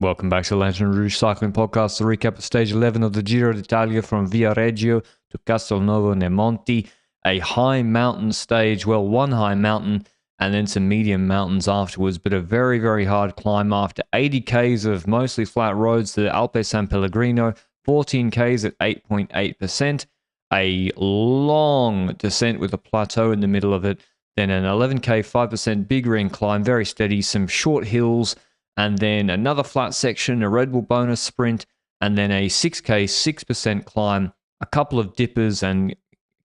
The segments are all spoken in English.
Welcome back to the Lanterne Rouge Cycling Podcast, the recap of Stage 11 of the Giro d'Italia from Viareggio to Castelnuovo Nemonti, a high mountain stage, well, one high mountain and then some medium mountains afterwards, but a very, very hard climb after 80 Ks of mostly flat roads to the Alpe San Pellegrino, 14 Ks at 8.8%, a long descent with a plateau in the middle of it, then an 11K 5% big ring climb, very steady, some short hills, and then another flat section, a Red Bull bonus sprint, and then a 6K 6% climb, a couple of dippers and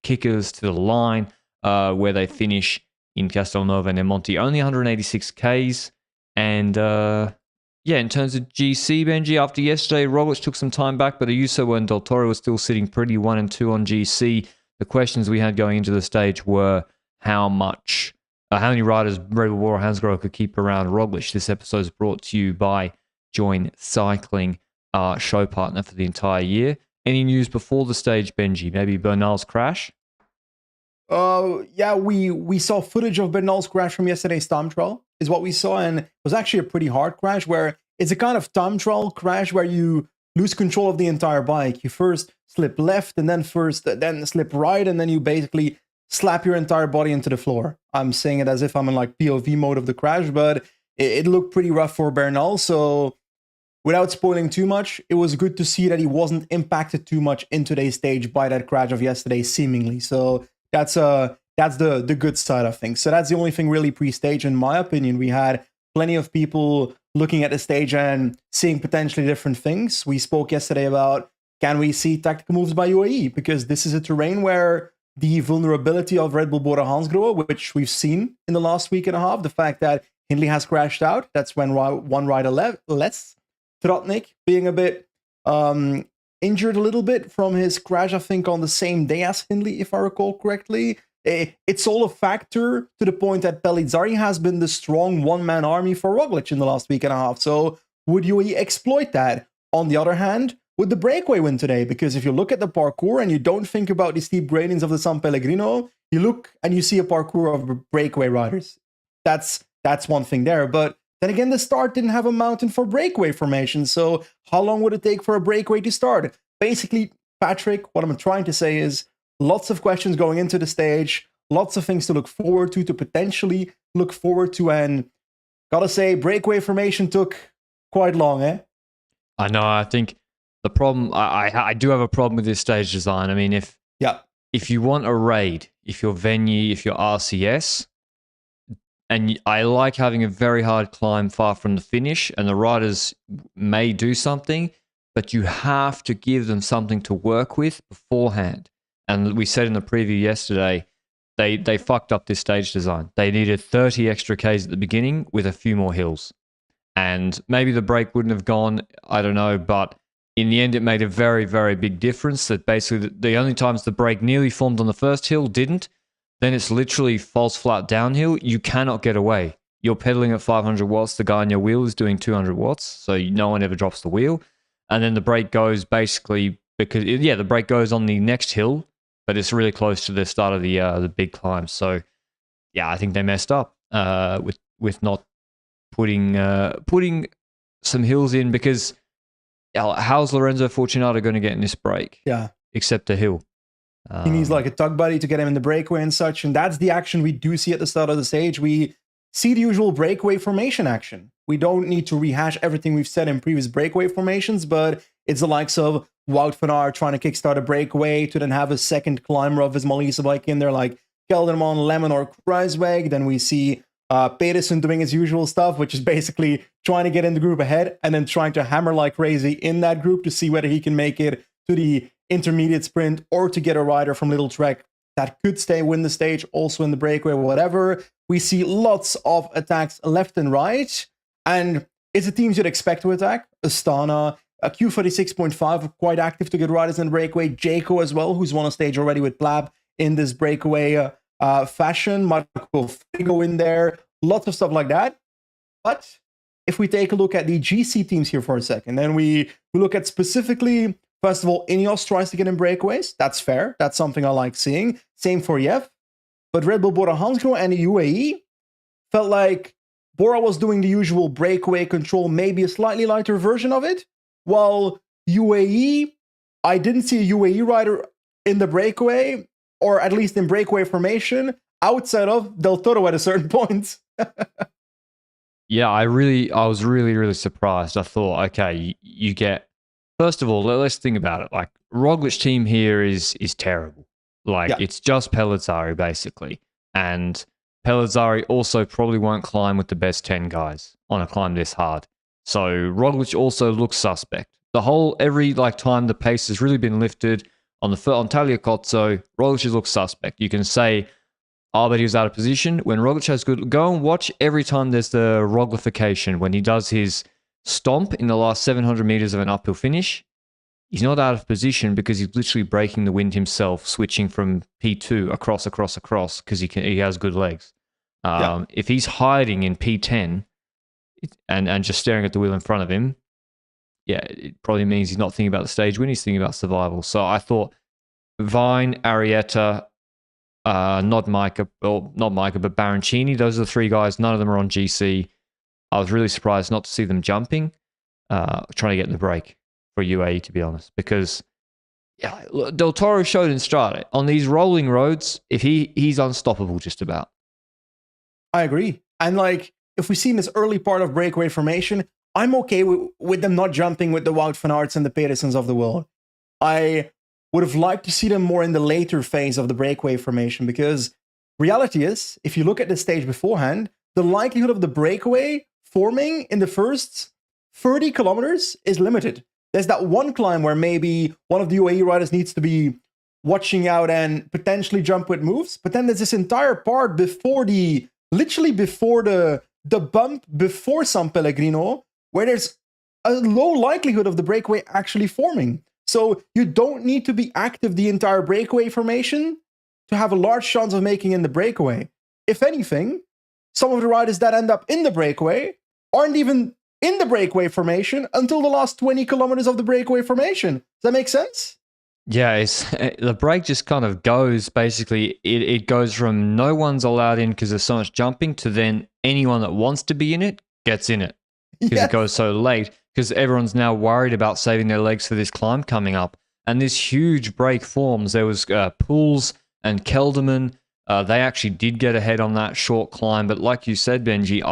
kickers to the line where they finish in Castelnuovo Nemonti. Only 186 Ks. And in terms of GC, Benji, after yesterday, Roglic took some time back, but Ayuso and Toro were still sitting pretty 1 and 2 on GC. The questions we had going into the stage were how many riders Red Bull or Hansgrohe could keep around Roglic. This episode is brought to you by Join Cycling, our show partner for the entire year. Any news before the stage, Benji? Maybe Bernal's crash? We saw footage of Bernal's crash from yesterday's time trial, is what we saw, and it was actually a pretty hard crash where it's a kind of time trial crash where you lose control of the entire bike. You first slip left and then slip right, and then you basically slap your entire body into the floor. I'm saying it as if I'm in like POV mode of the crash, but it looked pretty rough for Bernal. So without spoiling too much, it was good to see that he wasn't impacted too much in today's stage by that crash of yesterday, seemingly. So that's the good side of things. So that's the only thing really pre-stage, in my opinion. We had plenty of people looking at the stage and seeing potentially different things. We spoke yesterday about, can we see tactical moves by UAE? Because this is a terrain where the vulnerability of Red Bull Bora Hansgrohe, which we've seen in the last week and a half, the fact that Hindley has crashed out, that's when one rider less. Trotnik being a bit injured a little bit from his crash, I think, on the same day as Hindley, if I recall correctly. It's all a factor to the point that Pellizzari has been the strong one-man army for Roglic in the last week and a half. So would UAE exploit that? On the other hand, would the breakaway win today? Because if you look at the parkour and you don't think about the steep gradients of the San Pellegrino, you look and you see a parkour of breakaway riders. That's one thing there. But then again, the start didn't have a mountain for breakaway formation. So how long would it take for a breakaway to start? Basically, Patrick, what I'm trying to say is lots of questions going into the stage, lots of things to look forward to potentially look forward to. And gotta say, breakaway formation took quite long, eh? I know. I think the problem, I do have a problem with this stage design. I mean, if you want a raid, if you're Venue, if you're RCS, and I like having a very hard climb far from the finish, and the riders may do something, but you have to give them something to work with beforehand. And we said in the preview yesterday, they fucked up this stage design. They needed 30 extra Ks at the beginning with a few more hills. And maybe the break wouldn't have gone, I don't know, but in the end it made a very, very big difference that basically the only times the break nearly formed on the first hill didn't, then it's literally false flat downhill. You cannot get away. You're pedaling at 500 watts. The guy on your wheel is doing 200 watts, so no one ever drops the wheel. And then the break goes basically because, the break goes on the next hill, but it's really close to the start of the big climb. So, yeah, I think they messed up with not putting some hills in, because how's Lorenzo Fortunato going to get in this break? Yeah. Except a hill. He needs like a tug buddy to get him in the breakaway and such. And that's the action we do see at the start of the stage. We see the usual breakaway formation action. We don't need to rehash everything we've said in previous breakaway formations, but it's the likes of Wout van Aert trying to kickstart a breakaway to then have a second climber of his Malisa bike in there, like Kelderman, Lemon, or Kruiswijk. Then we see Pedersen doing his usual stuff, which is basically trying to get in the group ahead and then trying to hammer like crazy in that group to see whether he can make it to the intermediate sprint or to get a rider from Little Trek that could win the stage, also in the breakaway or whatever. We see lots of attacks left and right, and it's the teams you'd expect to attack. Astana, Q46.5 quite active to get riders in the breakaway. Jayco as well, who's won a stage already with Plab in this breakaway fashion. Marco Figo in there, lots of stuff like that. But if we take a look at the GC teams here for a second, then we look at specifically, first of all, Ineos tries to get in breakaways. That's fair. That's something I like seeing. Same for Yev. But Red Bull Bora Hansgrohe and the UAE felt like Bora was doing the usual breakaway control, maybe a slightly lighter version of it. While UAE, I didn't see a UAE rider in the breakaway, or at least in breakaway formation, outside of Del Toro at a certain point. Yeah, I was really surprised. I thought, okay, you get, first of all, let's think about it. Like, Roglic's team here is terrible. Like, Yeah. it's just Pellizzari, basically. And Pellizzari also probably won't climb with the best 10 guys on a climb this hard. So Roglic also looks suspect. Every time the pace has really been lifted on Tagliacozzo, Roglic looks suspect. You can say, oh, but he was out of position. When Roglic has good, go and watch every time there's the Roglification. When he does his stomp in the last 700 meters of an uphill finish, he's not out of position because he's literally breaking the wind himself, switching from P2 across because he has good legs. If he's hiding in P10 and just staring at the wheel in front of him, yeah, it probably means he's not thinking about the stage win, he's thinking about survival. So I thought Vine, Arietta, not Micah, but Baroncini, those are the three guys. None of them are on GC. I was really surprised not to see them jumping, trying to get in the break for UAE, to be honest, because Del Toro showed in Strade on these rolling roads, if he's unstoppable just about. I agree. And if we see in this early part of breakaway formation, I'm okay with them not jumping with the Wout van Aerts and the Pedersens of the world. I would have liked to see them more in the later phase of the breakaway formation, because reality is, if you look at the stage beforehand, the likelihood of the breakaway forming in the first 30 kilometers is limited. There's that one climb where maybe one of the UAE riders needs to be watching out and potentially jump with moves, but then there's this entire part literally before the bump before San Pellegrino, where there's a low likelihood of the breakaway actually forming. So you don't need to be active the entire breakaway formation to have a large chance of making in the breakaway. If anything, some of the riders that end up in the breakaway aren't even in the breakaway formation until the last 20 kilometers of the breakaway formation. Does that make sense? Yeah, the break just kind of goes, basically, it goes from no one's allowed in because there's so much jumping to then anyone that wants to be in it gets in it because it goes so late, because everyone's now worried about saving their legs for this climb coming up. And this huge break forms. There was Pools and Kelderman. They actually did get ahead on that short climb. But like you said, Benji,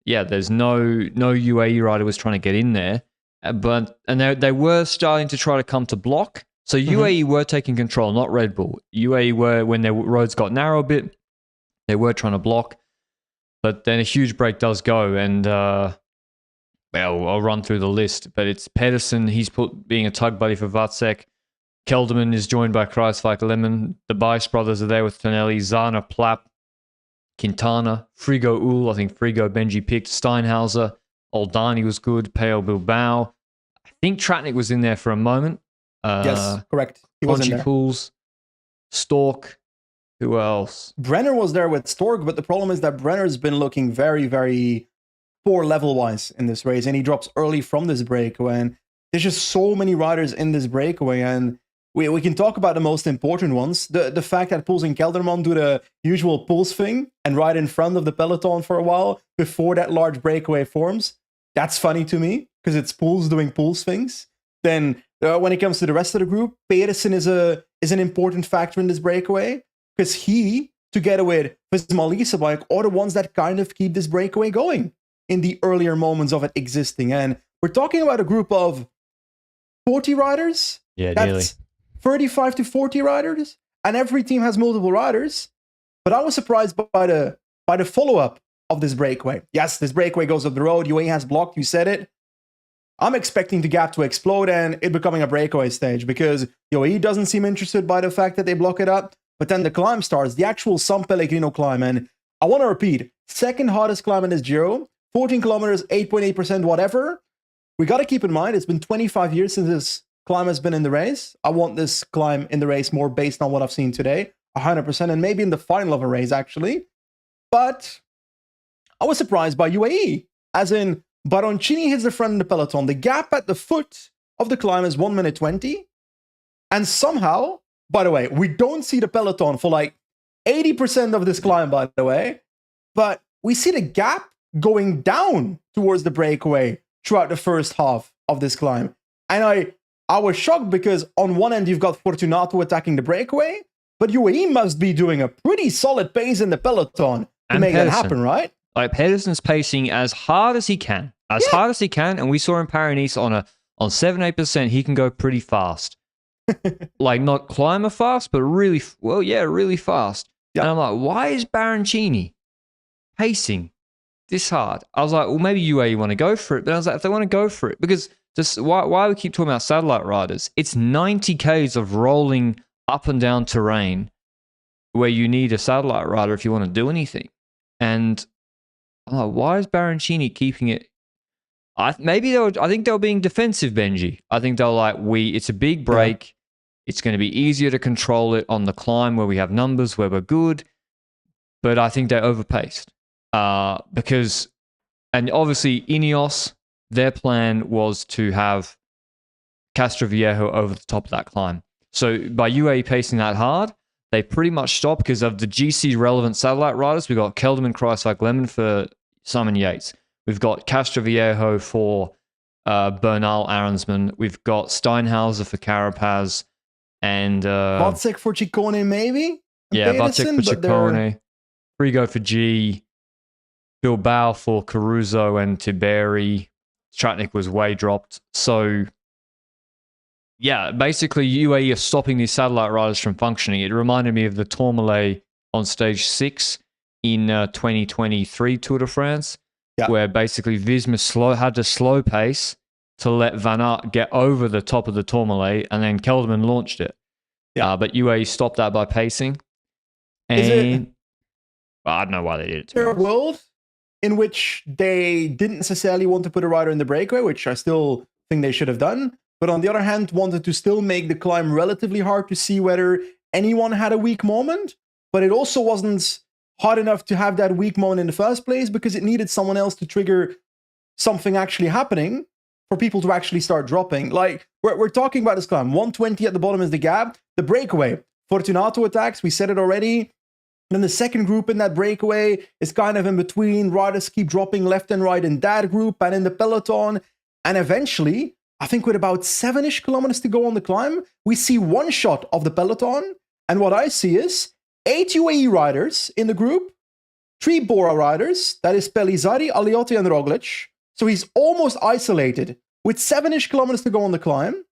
there's no UAE rider was trying to get in there. And they were starting to try to come to block. So UAE were taking control, not Red Bull. UAE were, when their roads got narrow a bit, they were trying to block. But then a huge break does go, and I'll run through the list. But it's Pedersen, he's being a tug buddy for Vacek. Kelderman is joined by Kruiswijk Lemon. The Bice brothers are there with Tonelli, Zana, Plapp, Quintana, Frigo Uhl. I think Frigo Benji picked. Steinhauser, Oldani was good. Peo Bilbao. I think Tratnik was in there for a moment. Yes, correct. He was in there. Pools, Stork. Who else? Brenner was there with Stork, but the problem is that Brenner's been looking very, very poor level-wise in this race, and he drops early from this breakaway. And there's just so many riders in this breakaway, and we can talk about the most important ones. The fact that Pools and Kelderman do the usual Pools thing and ride in front of the peloton for a while before that large breakaway forms, that's funny to me, because it's Pools doing Pools things. Then when it comes to the rest of the group, Pedersen is an important factor in this breakaway, because he, together with Visma Leasebike, are the ones that kind of keep this breakaway going in the earlier moments of it existing. And we're talking about a group of 40 riders. Yeah, that's nearly 35 to 40 riders, and every team has multiple riders. But I was surprised by the follow-up of this breakaway. Yes, this breakaway goes up the road. UAE has blocked. You said it. I'm expecting the gap to explode and it becoming a breakaway stage, because UAE doesn't seem interested by the fact that they block it up. But then the climb starts, the actual San Pellegrino climb. And I want to repeat, second hardest climb in this Giro, 14 kilometers, 8.8%, whatever. We got to keep in mind, it's been 25 years since this climb has been in the race. I want this climb in the race more based on what I've seen today, 100%, and maybe in the final of a race, actually. But I was surprised by UAE, as in, Baroncini hits the front of the peloton. The gap at the foot of the climb is 1 minute 20. And somehow, by the way, we don't see the peloton for 80% of this climb, by the way. But we see the gap going down towards the breakaway throughout the first half of this climb. And I was shocked because on one end, you've got Fortunato attacking the breakaway, but UAE must be doing a pretty solid pace in the peloton to make that happen, right? Like, Pedersen's pacing as hard as he can. Hard as he can. And we saw in Paris on 7-8%, he can go pretty fast. Like, not climber fast, but really fast. Yeah. And I'm like, why is Baroncini pacing this hard? I was like, well, maybe UAE want to go for it. But I was like, if they want to go for it, because just why we keep talking about satellite riders, it's 90 Ks of rolling up and down terrain where you need a satellite rider if you want to do anything. And I'm like, why is Baroncini keeping it? I think they were being defensive, Benji. I think they're like, it's a big break. Yeah. It's going to be easier to control it on the climb where we have numbers, where we're good. But I think they overpaced. Because, and obviously Ineos, their plan was to have Castroviejo over the top of that climb. So by UAE pacing that hard, they pretty much stopped because of the GC relevant satellite riders. We've got Kelderman, Kreiswijk, Lemon for Simon Yates. We've got Castroviejo for Bernal Arensman. We've got Steinhauser for Carapaz. And Botzek for Ciccone, maybe? Yeah, Botzek for Ciccone. Frigo for G. Bilbao for Caruso and Tiberi. Stratnik was way dropped. So, yeah, basically UAE are stopping these satellite riders from functioning. It reminded me of the Tourmalet on stage 6 in 2023 Tour de France, where basically Visma had to slow pace to let Van Aert get over the top of the Tourmalet, and then Kelderman launched it. Yeah, but UAE stopped that by pacing. And I don't know why they did it. Is there a world in which they didn't necessarily want to put a rider in the breakaway, which I still think they should have done, but on the other hand, wanted to still make the climb relatively hard to see whether anyone had a weak moment, but it also wasn't hard enough to have that weak moment in the first place because it needed someone else to trigger something actually happening for people to actually start dropping. Like, we're talking about this climb. 120 at the bottom is the gap. The breakaway. Fortunato attacks. We said it already. Then the second group in that breakaway is kind of in between. Riders keep dropping left and right in that group and in the peloton. And eventually, I think with about 7-ish kilometers to go on the climb, we see one shot of the peloton. And what I see is 8 UAE riders in the group, 3 Bora riders. That is Pellizzari, Aliotti, and Roglic. So he's almost isolated with 7-ish kilometers to go on the climb.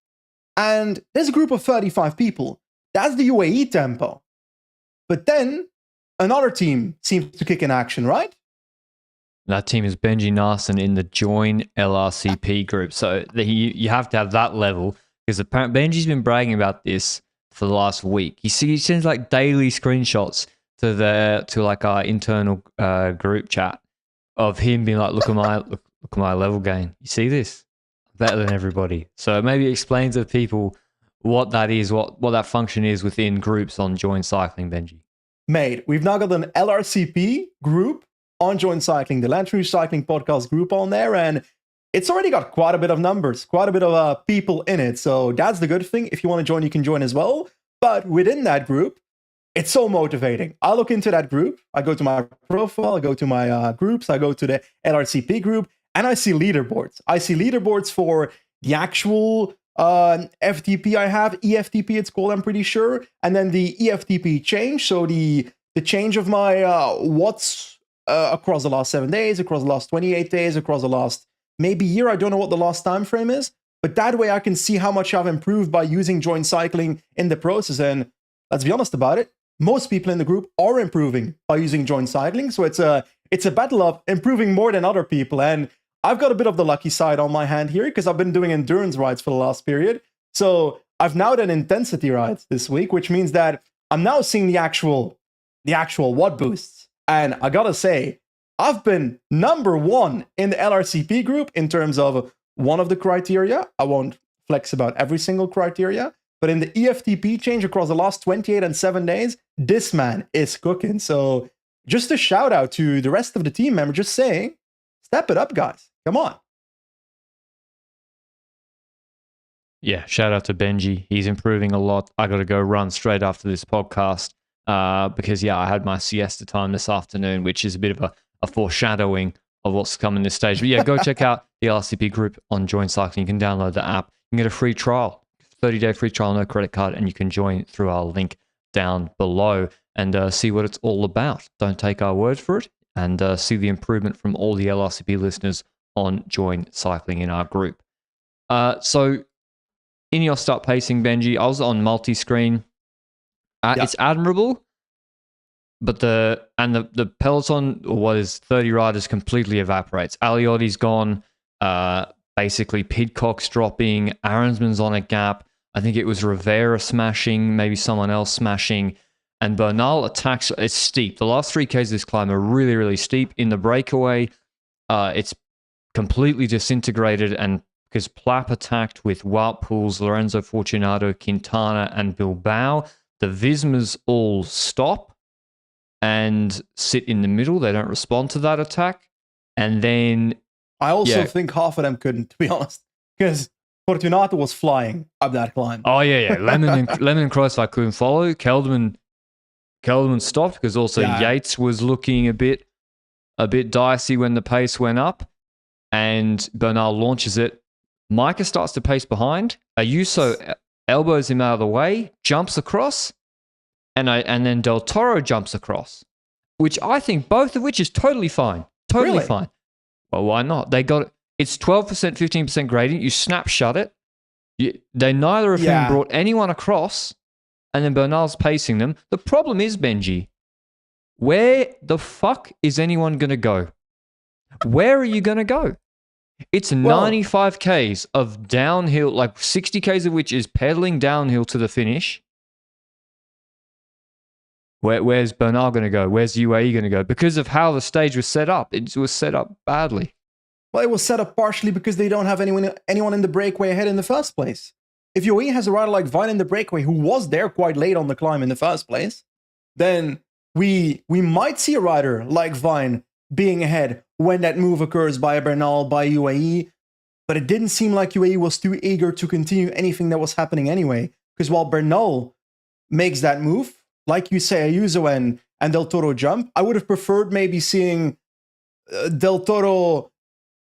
And there's a group of 35 people. That's the UAE tempo. But then another team seems to kick in action, right? That team is Benji Narson in the Join LRCP group. So you have to have that level because apparently Benji's been bragging about this for the last week. He sends like daily screenshots to like our internal group chat of him being like, look at my level gain. You see this? Better than everybody. So maybe explain to people what that is, what that function is within groups on Join Cycling, Benji. Mate, we've now got an LRCP group on Join Cycling, the Lanterne Cycling Podcast group on there, and it's already got quite a bit of numbers, quite a bit of people in it. So that's the good thing. If you want to join, you can join as well. But within that group, it's so motivating. I look into that group. I go to my profile. I go to my groups. I go to the LRCP group, and I see leaderboards. I see leaderboards for the actual FTP I have, EFTP it's called, I'm pretty sure, and then the EFTP change, so the change of my watts across the last 7 days, across the last 28 days, across the last maybe year. I don't know what the last time frame is, but that way I can see how much I've improved by using Join Cycling in the process. And let's be honest about it, most people in the group are improving by using Join Cycling, so it's a battle of improving more than other people. And I've got a bit of the lucky side on my hand here because I've been doing endurance rides for the last period. So I've now done intensity rides this week, which means that I'm now seeing the actual watt boosts. And I gotta say, I've been number 1 in the LRCP group in terms of one of the criteria. I won't flex about every single criteria, but in the EFTP change across the last 28 and 7 days, this man is cooking. So just a shout out to the rest of the team members, just saying, step it up, guys. Come on. Yeah, shout out to Benji. He's improving a lot. I got to go run straight after this podcast because, I had my siesta time this afternoon, which is a bit of a foreshadowing of what's coming this stage. But yeah, go check out the LRCP group on Join Cycling. You can download the app. You can get a free trial, 30-day free trial, no credit card, and you can join through our link down below and see what it's all about. Don't take our word for it, and see the improvement from all the LRCP listeners on Join Cycling in our group. So Ineos start pacing, Benji. I was on multi-screen. It's admirable, but the peloton, or what is 30 riders, completely evaporates. Aliotti's gone. Basically, Pidcock's dropping. Aronsman's on a gap. I think it was Rivera smashing, maybe someone else smashing. And Bernal attacks. It's steep. The last 3Ks of this climb are really, really steep. In the breakaway, it's completely disintegrated, and because Plapp attacked with Wout Poels, Lorenzo Fortunato, Quintana, and Bilbao, the Vismas all stop and sit in the middle. They don't respond to that attack. And then I also think half of them couldn't, to be honest, because Fortunato was flying up that climb. Oh, yeah. Lemon and Kruijswijk couldn't follow. Kelderman stopped because also Yates was looking a bit dicey when the pace went up, and Bernal launches it. Micah starts to pace behind. Ayuso elbows him out of the way, jumps across, and then Del Toro jumps across, which I think both of which is totally fine. Totally fine. Well, why not? They got it. It's 12%, 15% gradient. You snapshot it. They neither of them brought anyone across, and then Bernal's pacing them. The problem is, Benji, where the fuck is anyone going to go? Where are you going to go? It's 95 Ks of downhill, like 60 Ks of which is pedaling downhill to the finish. Where's Bernal going to go? Where's UAE going to go? Because of how the stage was set up. It was set up badly. Well, it was set up partially because they don't have anyone in the breakaway ahead in the first place. If UAE has a rider like Vine in the breakaway who was there quite late on the climb in the first place, then we might see a rider like Vine being ahead when that move occurs by Bernal, by UAE. But it didn't seem like UAE was too eager to continue anything that was happening anyway. Because while Bernal makes that move, like you say, Ayuso and Del Toro jump, I would have preferred maybe seeing Del Toro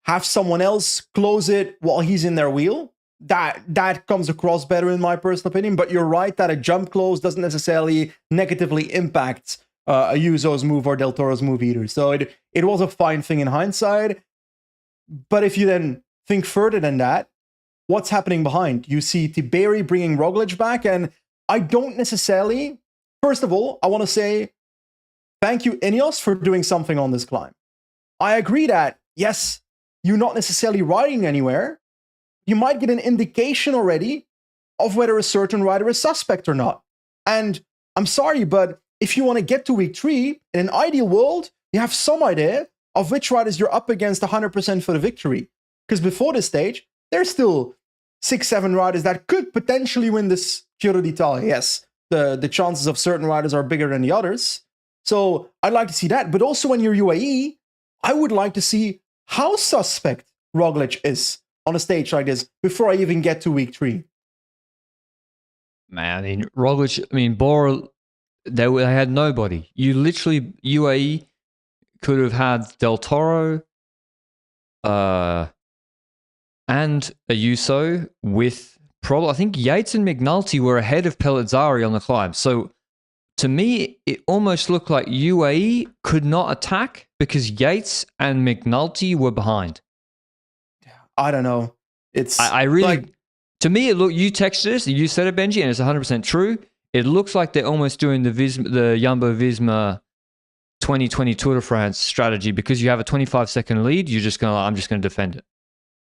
have someone else close it while he's in their wheel. That comes across better in my personal opinion. But you're right that a jump close doesn't necessarily negatively impact Ayuso's move or Del Toro's move either. So it was a fine thing in hindsight. But if you then think further than that, what's happening behind? You see Tiberi bringing Roglic back, and I don't necessarily... First of all, I want to say thank you, Ineos, for doing something on this climb. I agree that, yes, you're not necessarily riding anywhere. You might get an indication already of whether a certain rider is suspect or not. And I'm sorry, but if you want to get to week 3, in an ideal world, you have some idea of which riders you're up against 100% for the victory. Because before this stage, there's still 6-7 riders that could potentially win this Giro d'Italia. Yes, the chances of certain riders are bigger than the others. So I'd like to see that. But also when you're UAE, I would like to see how suspect Roglic is on a stage like this before I even get to week 3. Man, I mean, Roglic, Bora, they had nobody. You literally, UAE could have had Del Toro and Ayuso with probably, I think Yates and McNulty were ahead of Pellizzari on the climb. So to me, it almost looked like UAE could not attack because Yates and McNulty were behind. I don't know. It's I really, to me, it looked. You texted us, you said it, Benji, and it's 100% true. It looks like they're almost doing the Jumbo Visma 2020 Tour de France strategy because you have a 25-second lead. I'm just gonna defend it.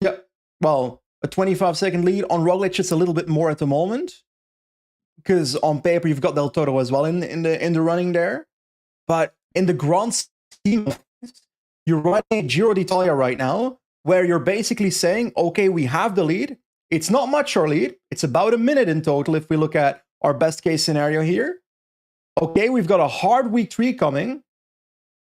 Yeah. Well, a 25-second lead on Roglic, it's a little bit more at the moment because on paper you've got Del Toro as well in the running there, but in the grand scheme of things, you're riding Giro d'Italia right now, where you're basically saying, okay, we have the lead. It's not much our lead. It's about a minute in total if we look at our best case scenario here. Okay, we've got a hard week 3 coming.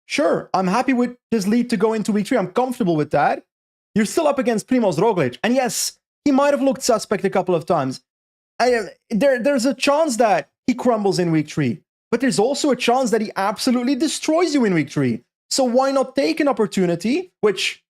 Sure, I'm happy with this lead to go into week 3. I'm comfortable with that. You're still up against Primož Roglic. And yes, he might have looked suspect a couple of times. There's a chance that he crumbles in week 3. But there's also a chance that he absolutely destroys you in week 3. So why not take an opportunity, which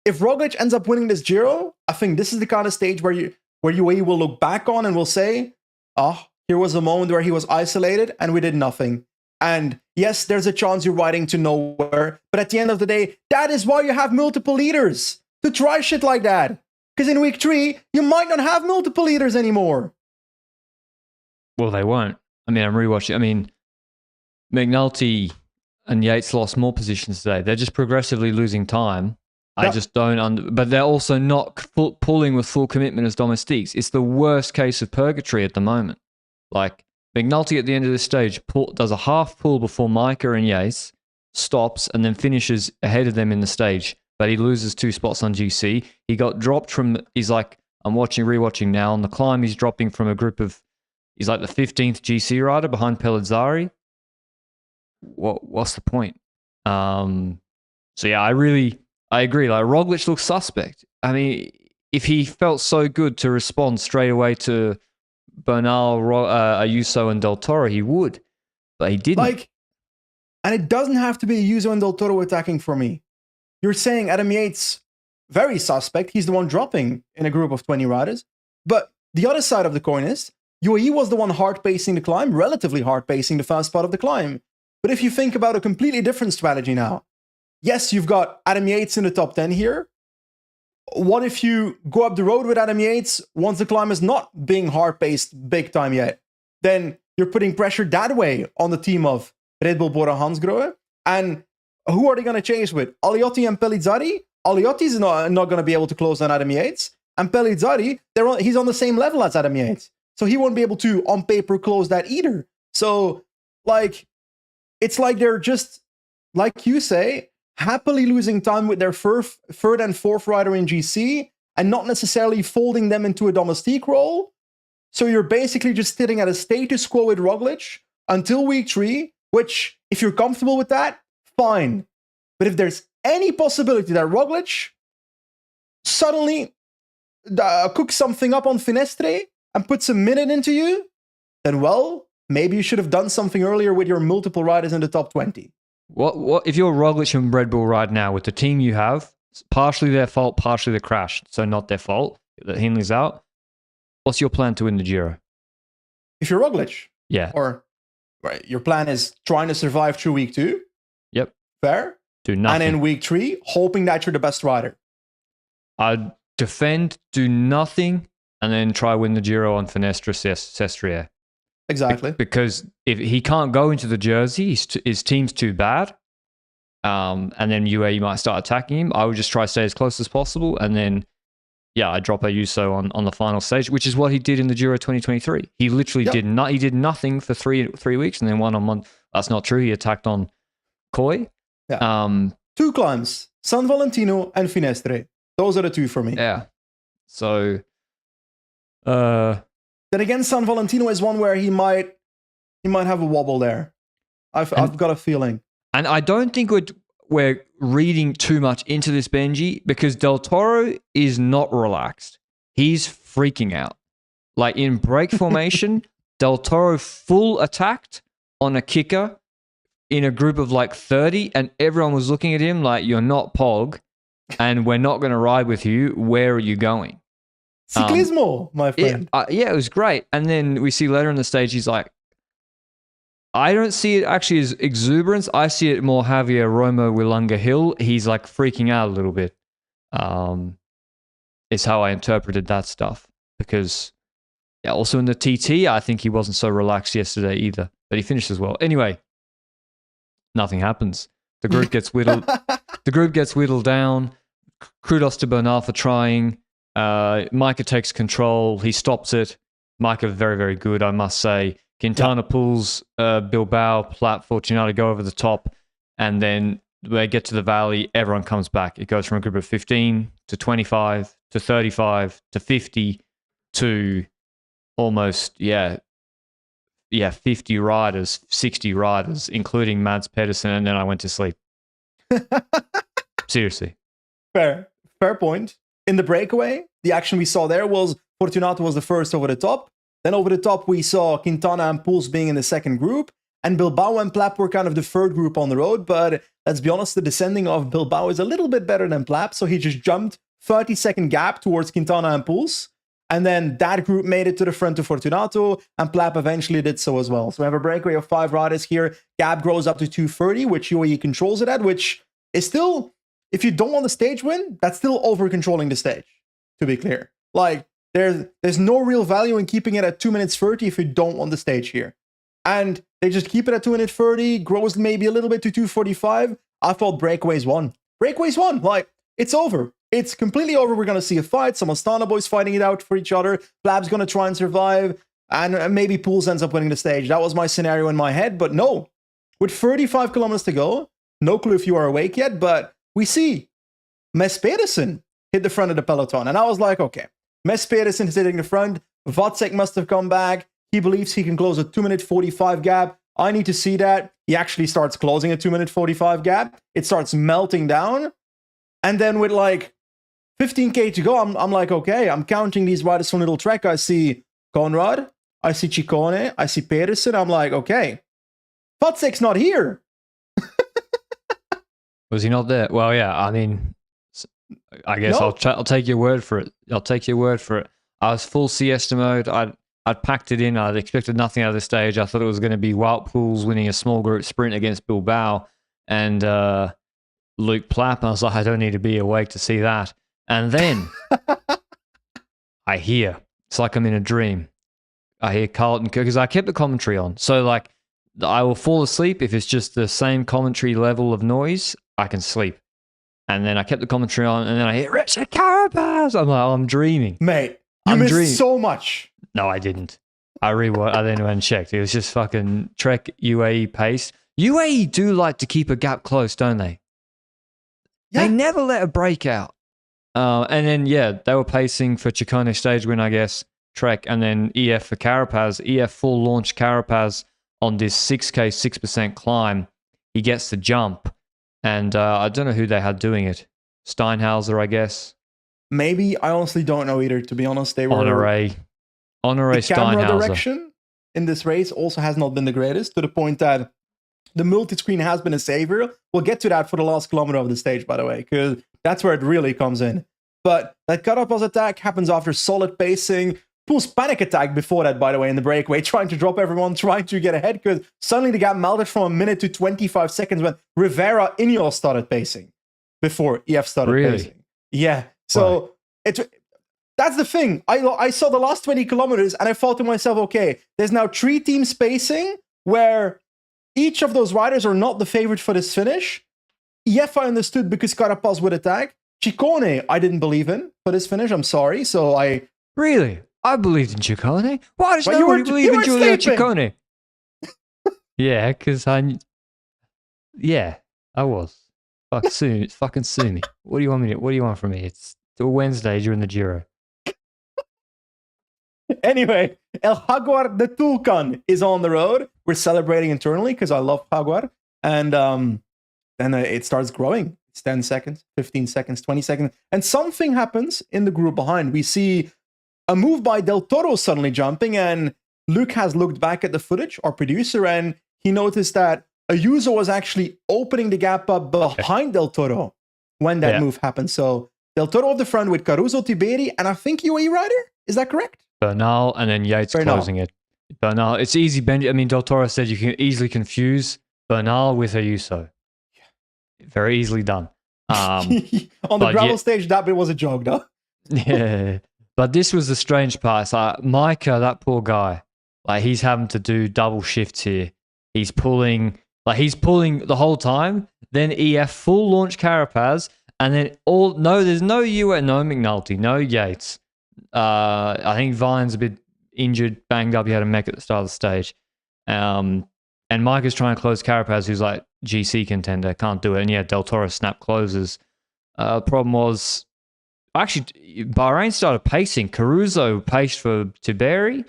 if Roglic ends up winning this Giro, I think this is the kind of stage where UAE will look back on and will say, oh, here was a moment where he was isolated and we did nothing. And yes, there's a chance you're riding to nowhere, but at the end of the day, that is why you have multiple leaders, to try shit like that. Because in week 3, you might not have multiple leaders anymore. Well, they won't. I mean, I'm rewatching. I mean, McNulty and Yates lost more positions today. They're just progressively losing time. I just don't but they're also not pulling with full commitment as domestiques. It's the worst case of purgatory at the moment. Like, McNulty at the end of this stage does a half pull before Micah and Yates, stops, and then finishes ahead of them in the stage. But he loses 2 spots on GC. He got dropped from, he's like, I'm rewatching now. On the climb, he's dropping from a group of, he's like the 15th GC rider behind Pellizzari. What's the point? So yeah, I agree. Like, Roglic looks suspect. I mean, if he felt so good to respond straight away to Bernal, Ayuso, and Del Toro, he would, but he didn't. And it doesn't have to be Ayuso and Del Toro attacking for me. You're saying Adam Yates, very suspect. He's the one dropping in a group of 20 riders. But the other side of the coin is, UAE was the one hard-pacing the climb, relatively hard-pacing the first part of the climb. But if you think about a completely different strategy now, yes, you've got Adam Yates in the top 10 here. What if you go up the road with Adam Yates once the climb is not being hard-paced big time yet? Then you're putting pressure that way on the team of Red Bull, Bora, Hansgrohe. And who are they going to chase with? Aliotti and Pellizzari? Aliotti's not going to be able to close on Adam Yates. And Pellizzari, he's on the same level as Adam Yates. So he won't be able to, on paper, close that either. So, like, it's like they're just, like you say, happily losing time with their third and fourth rider in GC and not necessarily folding them into a domestique role. So you're basically just sitting at a status quo with Roglic until week 3, which, if you're comfortable with that, fine. But if there's any possibility that Roglic suddenly cooks something up on Finestre and puts a minute into you, then, well, maybe you should have done something earlier with your multiple riders in the top 20. What if you're Roglic and Red Bull right now with the team you have? It's partially their fault, partially the crash, so not their fault that Hindley's out. What's your plan to win the Giro? If you're Roglic, yeah, or right, your plan is trying to survive through week 2. Yep, fair. Do nothing, and in week 3, hoping that you're the best rider. I'd defend, do nothing, and then try win the Giro on Finestre Sestriere. Exactly. Because if he can't go into the jersey, his team's too bad. And then UAE might start attacking him. I would just try to stay as close as possible. And then, yeah, I drop Ayuso on the final stage, which is what he did in the Giro 2023. He literally did nothing for three weeks and then won on one. That's not true. He attacked on Coy. Yeah. 2 climbs, San Valentino and Finestre. Those are the 2 for me. Yeah. So, then again, San Valentino is one where he might have a wobble there. I've got a feeling. And I don't think we're reading too much into this, Benji, because Del Toro is not relaxed. He's freaking out. Like, in break formation, Del Toro full attacked on a kicker in a group of like 30, and everyone was looking at him like, you're not Pog, and we're not going to ride with you. Where are you going? Ciclismo, my friend. Yeah, it was great. And then we see later on the stage, he's like, I don't see it actually as exuberance. I see it more Javier Romo Willunga Hill. He's like freaking out a little bit. Is how I interpreted that stuff. Because, yeah, also in the TT, I think he wasn't so relaxed yesterday either. But he finished as well. Anyway, nothing happens. The group gets whittled. The group gets whittled down. Kudos to Bernal for trying. Micah takes control. He stops it. Micah very, very good, I must say. Quintana pulls Bilbao, Plat, Fortunato go over the top, and then they get to the valley, everyone comes back. It goes from a group of 15 to 25 to 35 to 50 to almost, 50 riders, 60 riders, including Mads Pedersen, and then I went to sleep. Seriously. Fair point. In the breakaway, the action we saw there was Fortunato was the first over the top. Then over the top, we saw Quintana and Pouls being in the second group. And Bilbao and Plap were kind of the third group on the road. But let's be honest, the descending of Bilbao is a little bit better than Plap, so he just jumped 30-second gap towards Quintana and Pools. And then that group made it to the front to Fortunato, and Plap eventually did so as well. So we have a breakaway of 5 riders here. Gap grows up to 230, which UAE controls it at, which is still, if you don't want the stage win, that's still over controlling the stage, to be clear. Like, there's no real value in keeping it at 2 minutes 30 if you don't want the stage here. And they just keep it at 2 minutes 30, grows maybe a little bit to 245. I thought breakaways won. Breakaways won. Like, it's over. It's completely over. We're going to see a fight. Some Astana boys fighting it out for each other. Blab's going to try and survive. And maybe Pools ends up winning the stage. That was my scenario in my head. But no. With 35 kilometers to go, no clue if you are awake yet, but we see Mes Pedersen hit the front of the peloton. And I was like, okay, Mes Pedersen is hitting the front. Vacek must have come back. He believes he can close a 2 minute 45 gap. I need to see that. He actually starts closing a 2 minute 45 gap. It starts melting down. And then with like 15k to go, I'm like, okay, I'm counting these riders from Little Trek. I see Conrad, I see Ciccone, I see Pedersen. I'm like, okay, Vacek's not here. Was he not there? Well, yeah, I mean, I guess No. I'll take your word for it. I'll take your word for it. I was full siesta mode. I'd packed it in. I'd expected nothing out of the stage. I thought it was going to be Wout Poels winning a small group sprint against Bilbao and Luke Plapp. I was like, I don't need to be awake to see that. And then I hear, it's like I'm in a dream. I hear Carlton, because I kept the commentary on. So, like, I will fall asleep if it's just the same commentary level of noise. I can sleep. And then I kept the commentary on, and then I hear Richard Carapaz. I'm like, oh, I'm dreaming. Mate, you missed so much. No, I didn't. I then went and checked. It was just fucking Trek UAE pace. UAE do like to keep a gap close, don't they? Yeah. They never let a break out. And then, yeah, they were pacing for Ciccone stage win, I guess, Trek, and then EF for Carapaz. EF full launch Carapaz on this 6K, 6% climb. He gets the jump. And I don't know who they had doing it. Steinhauser, I guess. Maybe. I honestly don't know either, to be honest. They were Honoré the camera Steinhauser. direction in this race also has not been the greatest, to the point that the multi-screen has been a savior. We'll get to that for the last kilometer of the stage, by the way, because that's where it really comes in. But that Carapaz attack happens after solid pacing. Pool's panic attack before that, by the way, in the breakaway, trying to drop everyone, trying to get ahead, because suddenly the gap melted from a minute to 25 seconds when Rivera Ineos started pacing before EF started pacing. Yeah. So that's the thing. I saw the last 20 kilometers and I thought to myself, okay, there's now 3 teams pacing where each of those riders are not the favorite for this finish. EF I understood because Carapaz would attack. Ciccone I didn't believe in for this finish. I'm sorry. So I... Really? I believed in Ciccone. Why does nobody believe in Giulio Ciccone? Yeah, because yeah, I was. Fucking sue me. What do you want from me? It's a Wednesday during the Giro. Anyway, El Jaguar de Tulcan is on the road. We're celebrating internally because I love Jaguar. And then it starts growing. It's 10 seconds, 15 seconds, 20 seconds. And something happens in the group behind. We see a move by Del Toro suddenly jumping, and Luke has looked back at the footage, our producer, and he noticed that Ayuso was actually opening the gap up behind Del Toro when that move happened. So Del Toro at the front with Caruso, Tiberi, and I think UAE rider. Is that correct? Bernal and then Yates closing it. Bernal, it's easy. Benji, I mean, Del Toro said you can easily confuse Bernal with Ayuso. Very easily done. On the gravel stage, that bit was a joke, though. Yeah. But this was the strange part. It's like Micah, that poor guy, like he's having to do double shifts here. He's pulling the whole time. Then EF full launch Carapaz, and then there's no UA, no McNulty, no Yates. I think Vine's a bit injured, banged up. He had a mech at the start of the stage. And Micah's trying to close Carapaz, who's like GC contender, can't do it. And yeah, Del Toro snap closes. Problem was, actually, Bahrain started pacing. Caruso paced for Tiberi,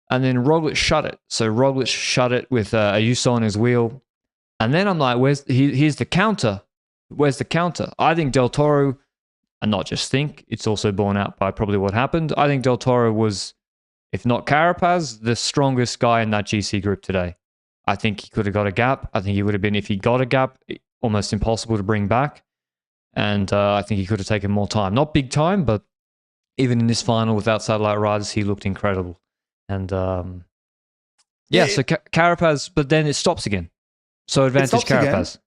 and then Roglic shut it. So Roglic shut it with Ayuso on his wheel. And then I'm like, here's the counter. Where's the counter? I think Del Toro, and not just think, it's also borne out by probably what happened. I think Del Toro was, if not Carapaz, the strongest guy in that GC group today. I think he could have got a gap. I think he would have been, if he got a gap, almost impossible to bring back. And I think he could have taken more time. Not big time, but even in this final without satellite riders, he looked incredible. And so Carapaz, but then it stops again. So advantage Carapaz.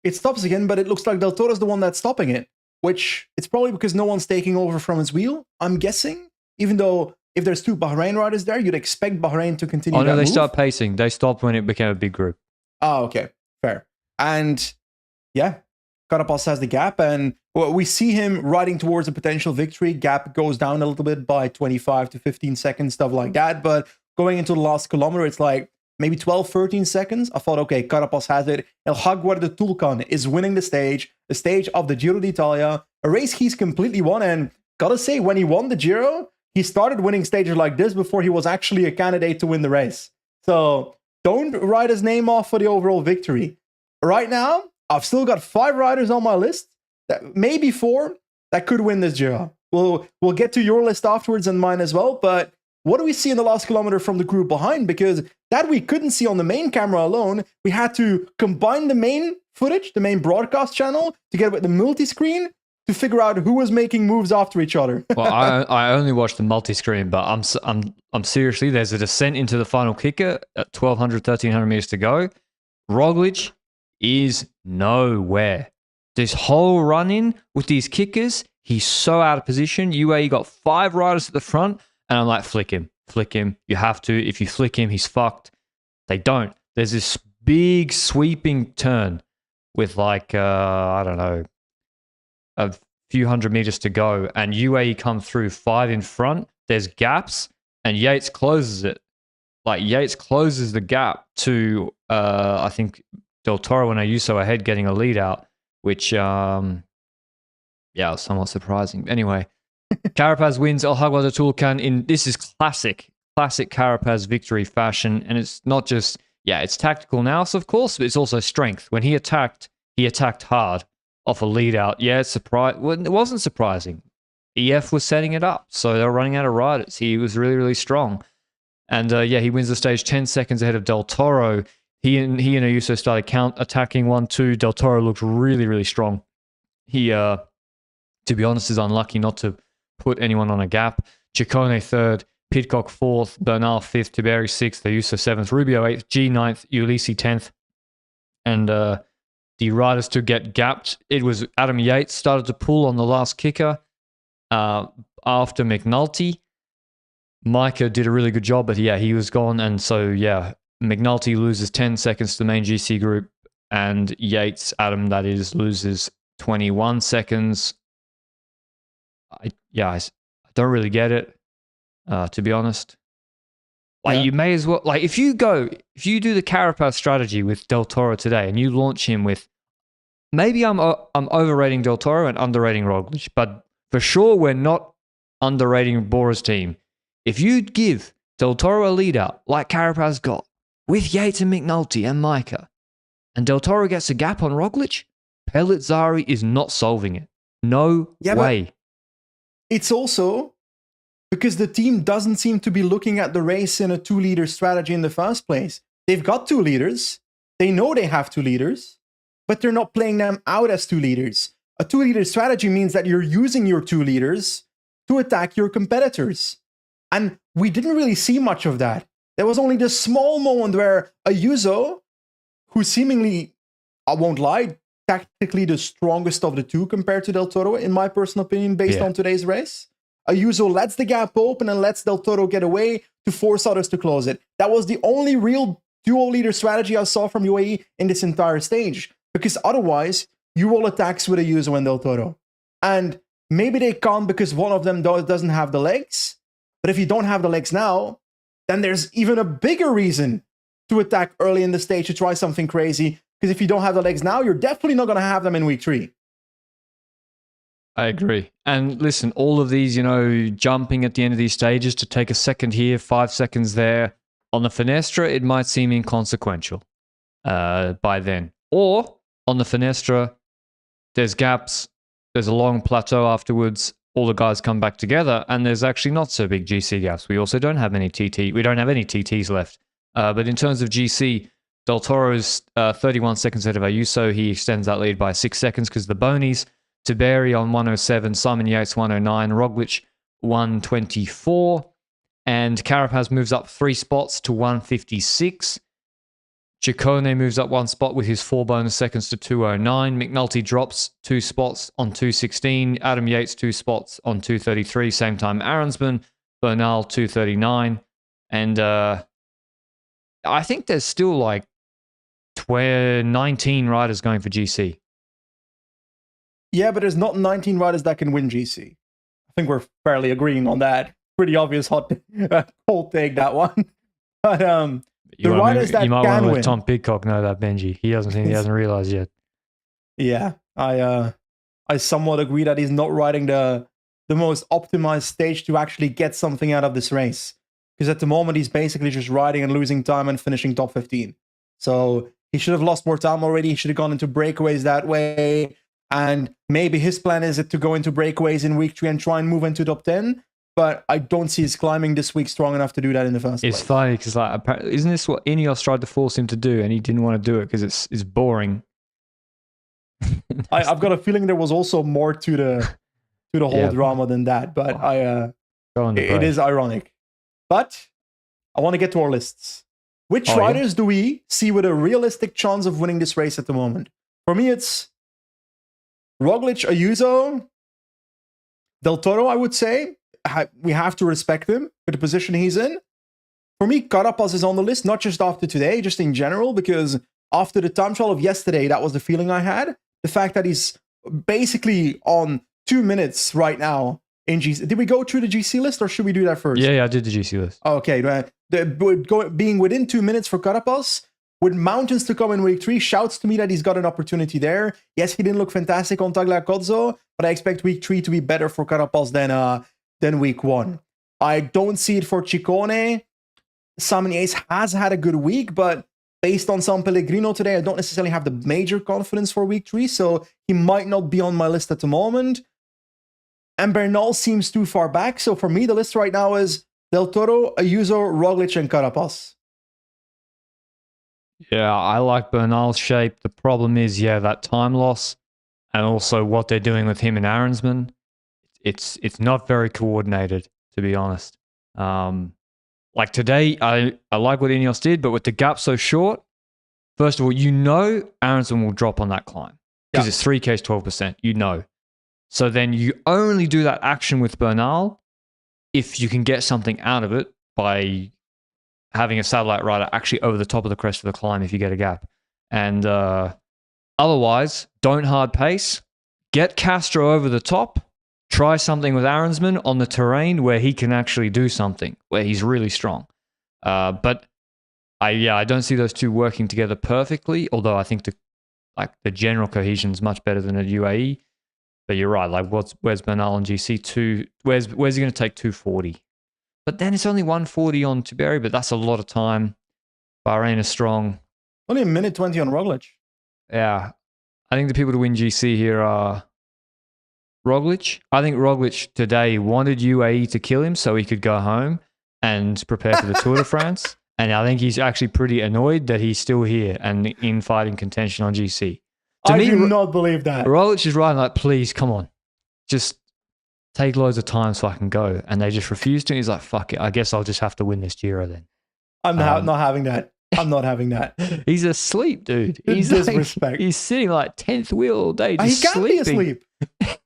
It stops again, but it looks like Del Toro's the one that's stopping it, which it's probably because no one's taking over from his wheel, I'm guessing. Even though if there's 2 Bahrain riders there, you'd expect Bahrain to continue. Oh, no, they start pacing. They stopped when it became a big group. Oh, okay. Fair. And yeah, Carapaz has the gap, and we see him riding towards a potential victory. Gap goes down a little bit by 25 to 15 seconds, stuff like that. But going into the last kilometer, it's like maybe 12, 13 seconds. I thought, okay, Carapaz has it. El Jaguar de Tulcan is winning the stage of the Giro d'Italia, a race he's completely won. And gotta say, when he won the Giro, he started winning stages like this before he was actually a candidate to win the race. So don't write his name off for the overall victory. Right now, I've still got 5 riders on my list, maybe 4, that could win this Giro. We'll get to your list afterwards and mine as well, but what do we see in the last kilometer from the group behind? Because that we couldn't see on the main camera alone. We had to combine the main footage, the main broadcast channel, together with the multi-screen to figure out who was making moves after each other. Well, I only watched the multi-screen, but I'm seriously, there's a descent into the final kicker at 1,200, 1,300 meters to go. Roglic is nowhere. This whole run-in with these kickers, he's so out of position. UAE got 5 riders at the front, and I'm like, flick him. You have to. If you flick him, he's fucked. They don't. There's this big sweeping turn with like, I don't know, a few hundred meters to go, and UAE come through 5 in front. There's gaps, and Yates closes it. Like, Yates closes the gap to, I think, Del Toro and Ayuso ahead getting a lead out, which, was somewhat surprising. Anyway, Carapaz wins El Jaguar de Tulcan this is classic Carapaz victory fashion. And it's not just, it's tactical nous, of course, but it's also strength. When he attacked hard off a lead out. Yeah, it wasn't surprising. EF was setting it up, so they were running out of riders. He was really, really strong. And he wins the stage 10 seconds ahead of Del Toro. He and Ayuso started attacking 1-2. Del Toro looked really, really strong. He, to be honest, is unlucky not to put anyone on a gap. Ciccone 3rd, Pidcock 4th, Bernal 5th, Tiberi 6th, Ayuso 7th, Rubio 8th, G 9th, Ulisi 10th. And the riders to get gapped, it was Adam Yates started to pull on the last kicker after McNulty. Micah did a really good job, but he was gone. And so, McNulty loses 10 seconds to the main GC group, and Yates, Adam, that is, loses 21 seconds. I don't really get it, to be honest. You may as well, if you do the Carapaz strategy with Del Toro today and you launch him with, maybe I'm overrating Del Toro and underrating Roglic, but for sure we're not underrating Bora's team. If you give Del Toro a lead out like Carapaz got, with Yates and McNulty and Micah, and Del Toro gets a gap on Roglic, Pellizzari is not solving it. No way. It's also because the team doesn't seem to be looking at the race in a 2-leader strategy in the first place. They've got 2 leaders. They know they have 2 leaders, but they're not playing them out as 2 leaders. A 2-leader strategy means that you're using your 2 leaders to attack your competitors. And we didn't really see much of that. There was only this small moment where Ayuso, who seemingly, I won't lie, tactically the strongest of the 2 compared to Del Toro, in my personal opinion, based on today's race. Ayuso lets the gap open and lets Del Toro get away to force others to close it. That was the only real dual leader strategy I saw from UAE in this entire stage. Because otherwise, you roll attacks with Ayuso and Del Toro. And maybe they can't because one of them doesn't have the legs. But if you don't have the legs now, then there's even a bigger reason to attack early in the stage to try something crazy. Because if you don't have the legs now, you're definitely not going to have them in week 3. I agree. And listen, all of these, jumping at the end of these stages to take a second here, 5 seconds there, on the Finestra, it might seem inconsequential by then. Or on the Finestra, there's gaps, there's a long plateau afterwards, all the guys come back together, and there's actually not so big GC gaps. We also don't have any TT. We don't have any TTs left. But in terms of GC, Del Toro's 31 seconds ahead of Ayuso. He extends that lead by 6 seconds because the Bonies. Tiberi on 107, Simon Yates 109, Roglic 124, and Carapaz moves up 3 spots to 156. Ciccone moves up 1 spot with his 4 bonus seconds to 209. McNulty drops 2 spots on 216. Adam Yates 2 spots on 233. Same time Aaronsman, Bernal 239. And I think there's still like 19 riders going for GC. Yeah, but there's not 19 riders that can win GC. I think we're fairly agreeing on that. Pretty obvious cold take, that one. But the riders that you might can want to win. let Tom Pidcock know that, Benji. He hasn't realized yet. Yeah, I somewhat agree that he's not riding the most optimized stage to actually get something out of this race. Because at the moment, he's basically just riding and losing time and finishing top 15. So he should have lost more time already. He should have gone into breakaways that way. And maybe his plan is to go into breakaways in week 3 and try and move into top 10. But I don't see his climbing this week strong enough to do that in the first place. It's funny because isn't this what Ineos tried to force him to do, and he didn't want to do it because it's boring. I've got a feeling there was also more to the whole drama than that. But it is ironic. But I want to get to our lists. Which riders do we see with a realistic chance of winning this race at the moment? For me, it's Roglic, Ayuso, Del Toro, I would say. We have to respect him for the position he's in. For me, Carapaz is on the list, not just after today, just in general, because after the time trial of yesterday, that was the feeling I had. The fact that he's basically on 2 minutes right now in GC. Did we go through the GC list or should we do that first? Yeah, I did the GC list. Okay, being within 2 minutes for Carapaz, with mountains to come in week 3, shouts to me that he's got an opportunity there. Yes, he didn't look fantastic on Tagliacozzo, but I expect week 3 to be better for Carapaz than week 1. I don't see it for Ciccone. Simon Yates has had a good week, but based on San Pellegrino today, I don't necessarily have the major confidence for week 3, so he might not be on my list at the moment. And Bernal seems too far back, so for me, the list right now is Del Toro, Ayuso, Roglic, and Carapaz. Yeah, I like Bernal's shape. The problem is, that time loss and also what they're doing with him and Aaronsman. It's not very coordinated, to be honest. Like today, I like what Ineos did, but with the gap so short, first of all, Aaronsman will drop on that climb because it's 3Ks, 12%, So then you only do that action with Bernal if you can get something out of it by having a satellite rider actually over the top of the crest of the climb if you get a gap. And otherwise, don't hard pace, get Castro over the top, try something with Aaronsman on the terrain where he can actually do something, where he's really strong. But I don't see those two working together perfectly, although I think the general cohesion is much better than at UAE. But you're right, where's Bernal on GC? Where's he going to take 240? But then it's only 140 on Tiberi, but that's a lot of time. Bahrain is strong. Only a minute 20 on Roglic. Yeah. I think the people to win GC here are Roglic. I think Roglic today wanted UAE to kill him so he could go home and prepare for the Tour de France. And I think he's actually pretty annoyed that he's still here and in fighting contention on GC. I do not believe that. Roglic is riding like, please, come on. Just take loads of time so I can go. And they just refuse to. He's like, fuck it. I guess I'll just have to win this Giro then. I'm not having that. I'm not having that. He's asleep, dude. He's disrespect. He's sitting like 10th wheel all day just he can't sleeping. be asleep.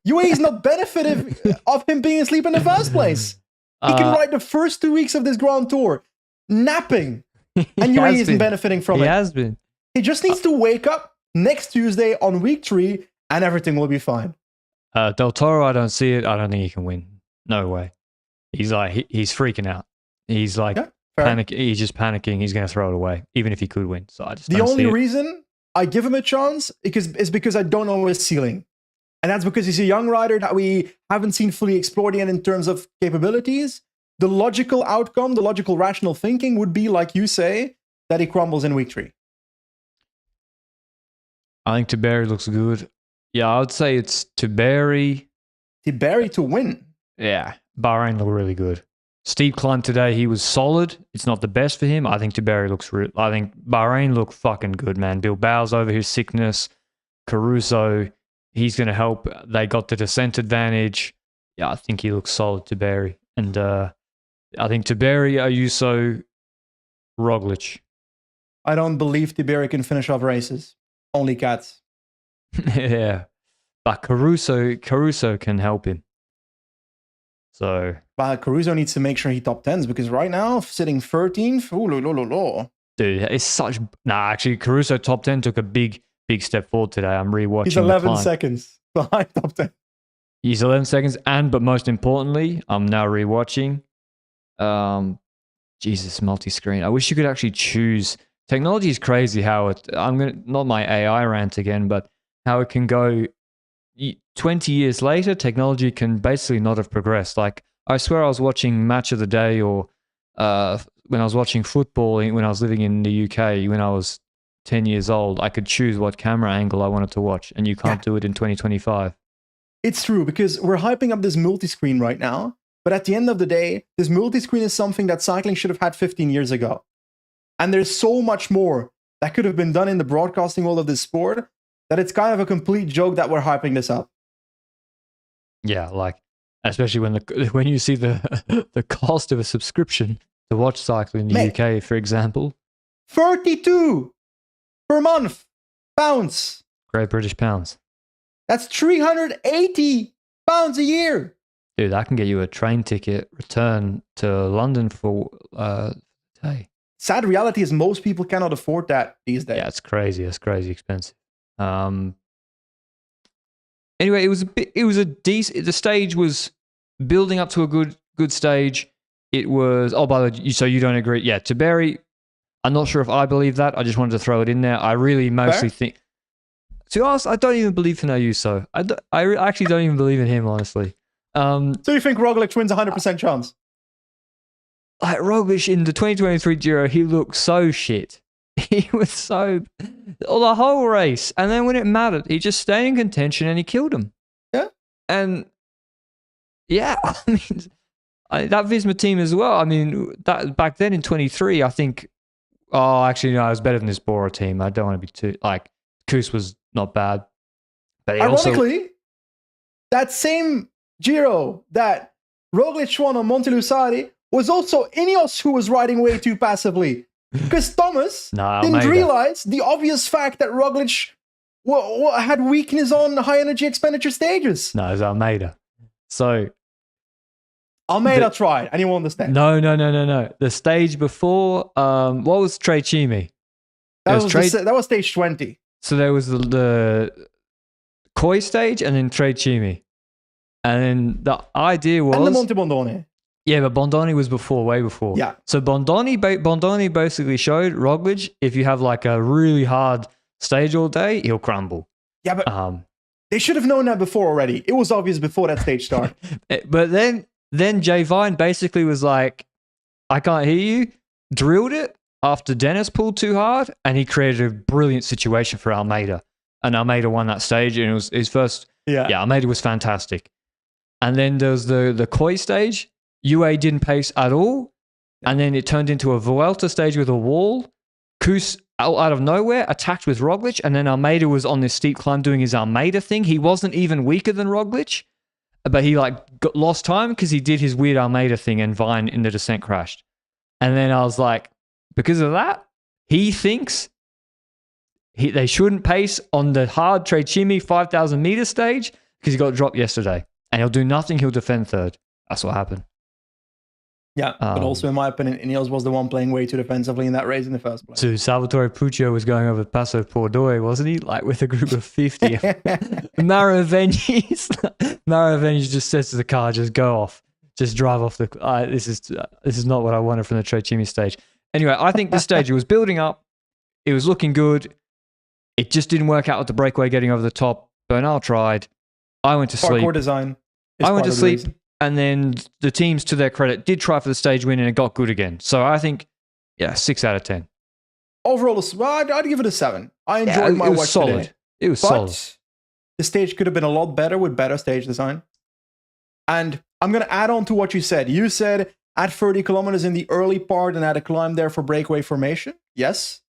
UAE's not benefited of him being asleep in the first place. He can ride the first 2 weeks of this Grand Tour napping. And UAE isn't benefiting from it. He has been. He just needs to wake up next Tuesday on week 3 and everything will be fine. Del Toro, I don't see it. I don't think he can win. No way. He's like, he's freaking out. He's like, he's just panicking. He's going to throw it away, even if he could win. So I just the only reason I give him a chance is because I don't know his ceiling. And that's because he's a young rider that we haven't seen fully explored yet in terms of capabilities. The logical outcome, the logical rational thinking would be, like you say, that he crumbles in week 3. I think Tiberi looks good. Yeah, I would say it's Tiberi. Tiberi to win. Yeah, Bahrain look really good. Steep climb today, he was solid. It's not the best for him. I think Tiberi looks I think Bahrain look fucking good, man. Bilbao's over his sickness. Caruso, he's going to help. They got the descent advantage. Yeah, I think he looks solid, Tiberi. And I think Tiberi, Ayuso, Roglic. I don't believe Tiberi can finish off races. Only cats. Yeah. But Caruso can help him. So, but Caruso needs to make sure he top 10s because right now, sitting 13th, dude, it's such. Nah, actually, Caruso top 10 took a big step forward today. I'm rewatching. He's 11 seconds behind top 10. He's 11 seconds, but most importantly, I'm now rewatching. Jesus, multi-screen. I wish you could actually choose. Technology is crazy. How not my AI rant again, but how it can go. 20 years later, technology can basically not have progressed. Like, I swear I was watching Match of the Day or when I was watching football when I was living in the UK when I was 10 years old, I could choose what camera angle I wanted to watch, and you can't do it in 2025. It's true, because we're hyping up this multi-screen right now, but at the end of the day, this multi-screen is something that cycling should have had 15 years ago. And there's so much more that could have been done in the broadcasting world of this sport that it's kind of a complete joke that we're hyping this up. Yeah, like, especially when you see the cost of a subscription to watch cycling in the UK, for example. 32 per month pounds. Great British pounds. That's 380 pounds a year. Dude, that can get you a train ticket return to London for a day. Sad reality is most people cannot afford that these days. Yeah, it's crazy. It's crazy expensive. Anyway, it was a decent. The stage was building up to a good stage. It was. Oh, by the way, so you don't agree? Yeah, Tiberi. I'm not sure if I believe that. I just wanted to throw it in there. I really mostly think. To us, I don't even believe in Ayuso. I actually don't even believe in him, honestly. So you think Roglic wins 100% chance? Like Roglic in the 2023 Giro, he looked so shit. He was so the whole race, and then when it mattered, he just stayed in contention and he killed him. Yeah, and yeah, I mean that Visma team as well. I mean that back then in 23, I think. Oh, actually, no, it was better than this Bora team. I don't want to be too like Koos was not bad, but ironically, that same Giro that Roglic won on Monte Lusari was also Ineos who was riding way too passively. Because Thomas didn't realize the obvious fact that Roglic had weakness on high energy expenditure stages. No, it was Almeida. So Almeida tried, and he won the stage. No. The stage before, what was Tre Chimi? That was stage 20. So there was the Koi stage and then Tre Chimi. And then the idea was... And the Monte Bondone. Yeah, but Bondoni was way before. Yeah. So Bondoni basically showed Roglic, if you have like a really hard stage all day, he'll crumble. Yeah, but they should have known that before already. It was obvious before that stage started. But then Jay Vine basically was like, I can't hear you, drilled it after Dennis pulled too hard, and he created a brilliant situation for Almeida. And Almeida won that stage, and it was his first... Yeah, Almeida was fantastic. And then there's the Koi stage. UA didn't pace at all, and then it turned into a Vuelta stage with a wall. Koos, out of nowhere, attacked with Roglic, and then Almeida was on this steep climb doing his Almeida thing. He wasn't even weaker than Roglic, but he lost time because he did his weird Almeida thing, and Vine in the descent crashed. And then I was like, because of that, he thinks they shouldn't pace on the hard Tre Chimi 5,000 meter stage because he got dropped yesterday, and he'll do nothing. He'll defend third. That's what happened. Yeah, but also in my opinion, Ineos was the one playing way too defensively in that race in the first place. So Salvatore Puccio was going over Passo Pordoi, wasn't he? Like with a group of 50. Maraveni just says to the car, just go off. Just drive off the... This is not what I wanted from the Tre Chimi stage. Anyway, I think this stage, it was building up. It was looking good. It just didn't work out with the breakaway getting over the top. Bernal tried. I went to sleep. Parkour design. I went to sleep. And then the teams, to their credit, did try for the stage win and it got good again. So I think, 6 out of 10. Overall, I'd give it a 7. I enjoyed my watch solid. today. It was solid. The stage could have been a lot better with better stage design. And I'm going to add on to what you said. You said at 30 kilometers in the early part and add a climb there for breakaway formation. Yes,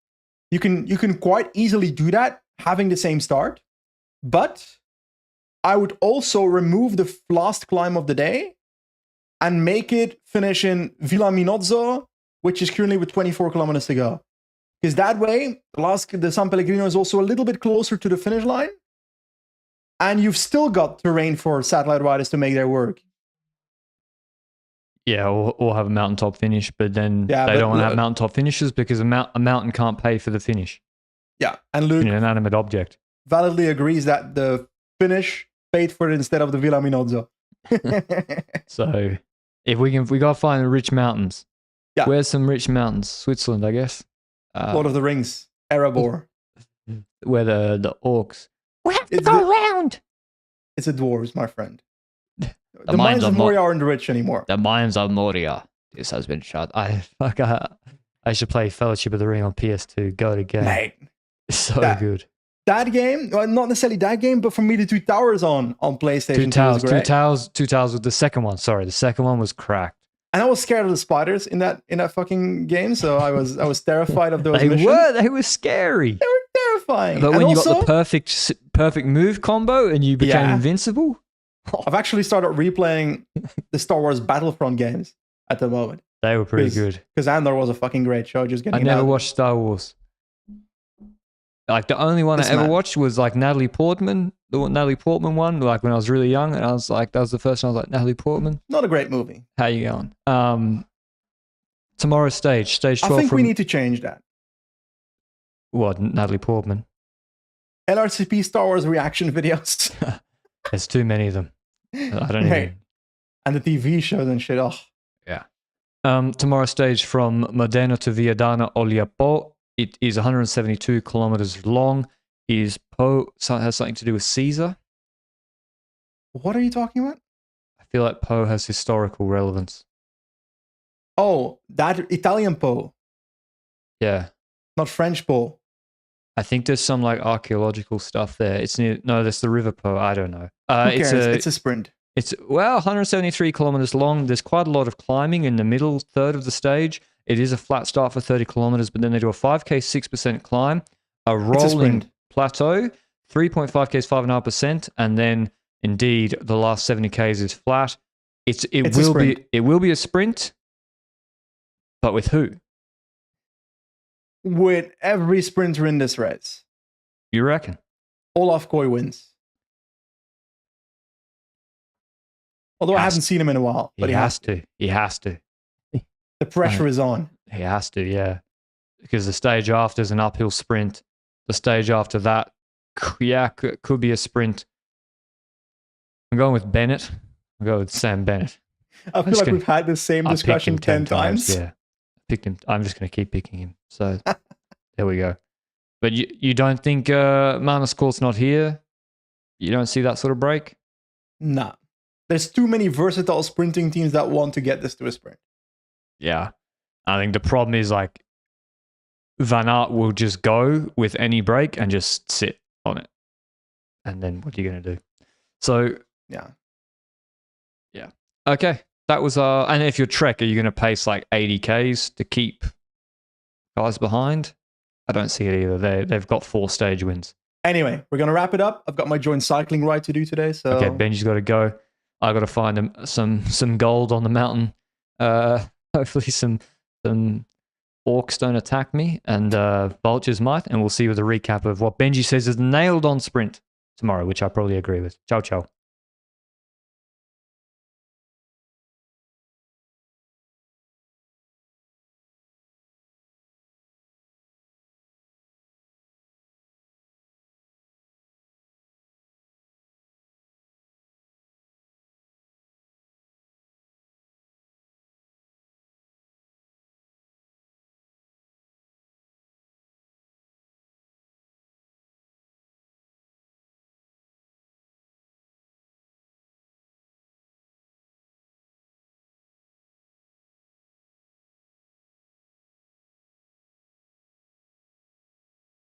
you can quite easily do that having the same start. But I would also remove the last climb of the day and make it finish in Villa Minozzo, which is currently with 24 kilometers to go. Because that way, the San Pellegrino is also a little bit closer to the finish line. And you've still got terrain for satellite riders to make their work. Yeah, or have a mountaintop finish, but then they don't want to have mountaintop finishes because a mountain can't pay for the finish. Yeah, and Luke, an inanimate object, validly agrees that the finish paid for it instead of the Villa Minozzo. So, if we gotta find the rich mountains. Yeah, where's some rich mountains? Switzerland, I guess. Lord of the Rings, Erebor. Where the orcs. We have to go around. It's a dwarves, my friend. The mines of Moria aren't rich anymore. The mines of Moria. This has been shot. I should play Fellowship of the Ring on PS2. Go to game. Mate, it's so good. That game, well, not necessarily that game, but for me, the Two Towers on PlayStation 2 was great. Two Towers was the second one. Sorry, the second one was cracked. And I was scared of the spiders in that fucking game, so I was terrified of those they missions. They were scary. They were terrifying. But when you got the perfect move combo and you became invincible. I've actually started replaying the Star Wars Battlefront games at the moment. They were pretty good. Because Andor was a fucking great show. I never watched Star Wars. Like the only one I ever watched was like Natalie Portman, the Natalie Portman one. Like when I was really young, and I was like, that was the first one. I was like, Natalie Portman. Not a great movie. How you going? Tomorrow's stage 12. I think we need to change that. What, Natalie Portman? LRCP Star Wars reaction videos. There's too many of them. I don't even. And the TV shows and shit. Oh. Yeah. Tomorrow's stage from Modena to Viadana Ollia Po. It is 172 kilometers long. Has something to do with Caesar. What are you talking about? I feel like Po has historical relevance. Oh, that Italian Po. Yeah. Not French Po. I think there's some like archaeological stuff there. It's near. No, that's the River Po. I don't know. Who cares? It's a sprint. It's 173 kilometers long. There's quite a lot of climbing in the middle third of the stage. It is a flat start for 30 kilometers, but then they do a 5K 6% climb, a rolling plateau, 3.5K is 5.5%, and then indeed the last 70Ks is flat. It will be a sprint, but with who? With every sprinter in this race. You reckon? Olaf Koy wins. Although I haven't seen him in a while. But he has to. He has to. The pressure is on. He has to, yeah. Because the stage after is an uphill sprint. The stage after that, could be a sprint. I'm going with Bennett. I'll go with Sam Bennett. I feel like we've had the same discussion 10 times. Yeah. Picked him. I'm just going to keep picking him. So there we go. But you don't think Manascourt's not here? You don't see that sort of break? Nah. There's too many versatile sprinting teams that want to get this to a sprint. Yeah. I think the problem is like Van Aert will just go with any break and just sit on it. And then what are you going to do? So, yeah. Okay. That was, and if you're Trek, are you going to pace like 80 Ks to keep guys behind? I don't see it either. They've got 4 stage wins. Anyway, we're going to wrap it up. I've got my joint cycling ride to do today. So okay, Benji's got to go. I got to find some gold on the mountain. Hopefully some orcs don't attack me and vultures might. And we'll see with a recap of what Benji says is nailed on sprint tomorrow, which I probably agree with. Ciao, ciao.